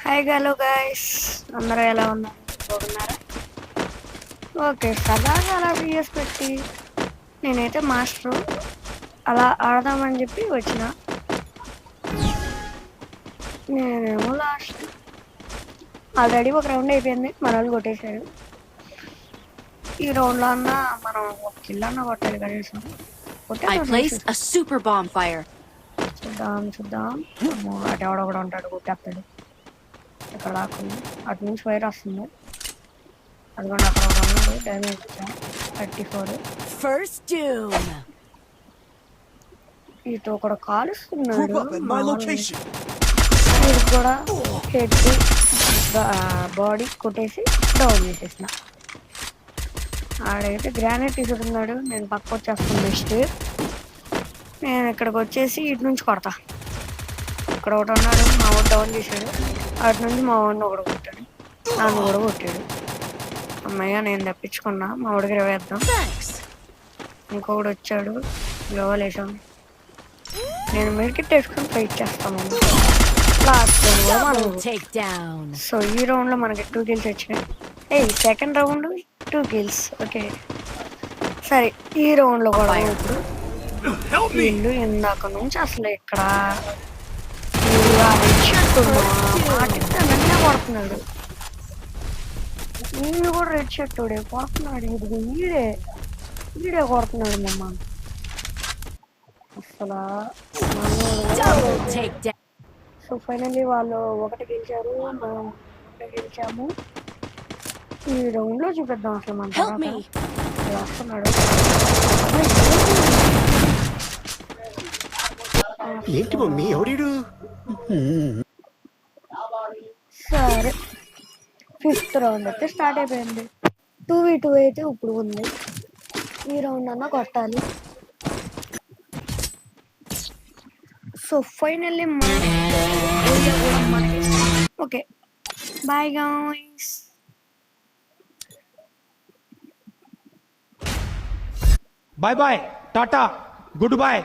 Hi hello guys, అందరూ ఎలా ఉన్నారు? బాగున్నారా? ఓకే, సదాగా అలా వీడియోస్ పెట్టి నేనైతే మాస్టరు అలా ఆడదామని చెప్పి వచ్చిన. నేనేమో లాస్ట్. ఆల్రెడీ ఒక రౌండ్ అయిపోయింది, మన వాళ్ళు కొట్టేశారు. ఈ రౌండ్లో అన్నా మనం ఒక కిల్ అన్న కొట్టాలి కనీసం. I placed a super bomb fire. చూద్దాం. అటు ఎవడో కూడా ఉంటాడు, కొట్టేస్తాడు. ఇక్కడ అటు నుంచి ఫైర్ వస్తుంది. అదిగోండి అక్కడ ఒక ఉన్నాడు, డ్యామేజ్ ఇచ్చాను 34. First doom. ఇటు ఒకడు కాలుస్తున్నాడు, Group up at my location. ఇది కూడా హెడ్ బాడీ కొట్టేసి డౌన్ చేసేసిన. ఆడైతే గ్రానైట్ తీసుకున్నాడు, నేను పక్క వచ్చేస్తాను. నెక్స్ట్ నేను ఇక్కడికి వచ్చేసి ఇటు నుంచి కొడతా. ఇక్కడ ఒకటి ఉన్నాడు, మా వాడు డౌన్ చేశాడు. అటు నుంచి మా వాడిని ఒకడు కొట్టాడు, నన్ను కూడా కొట్టాడు. అమ్మయ్య, నేను తప్పించుకున్నా. మా వాడికి వేద్దాం. ఇంకొకడు వచ్చాడు, గ్లోవల్ వేసాం. నేను మెడికెట్ వేసుకొని ఫైట్ చేస్తాను. లాస్ట్ సో ఈ రౌండ్ లో మనకి 2 kills వచ్చినాయి. Second round 2 kills. ఓకే సరే, ఈ రౌండ్ లో కూడా ఇప్పుడు వీళ్ళు ఇందాక నుంచి అసలు ఇక్కడ నన్నే కొడుతున్నాడు. నేను కూడా రెడ్ షర్ట్ కొడుతున్నాడు. ఇది ఈడే కొడుతున్నాడు మమ్మ అసలు. సో ఫైనల్లీ వాళ్ళు ఒకటి గెలిచారు, మనం ఒకటి గెలిచాము. ఈ రౌండ్ లో చూపిద్దాం అసలు మన వస్తున్నాడు. ఏంటి మమ్మీ ఎవడు? సరే, 5th రౌండ్ అయితే స్టార్ట్ అయిపోయింది. 2v2 అయితే ఇప్పుడు ఉంది. ఈ రౌండ్ అన్నా కొట్టాలి. So finally okay bye guys. Bye bye, Tata, goodbye.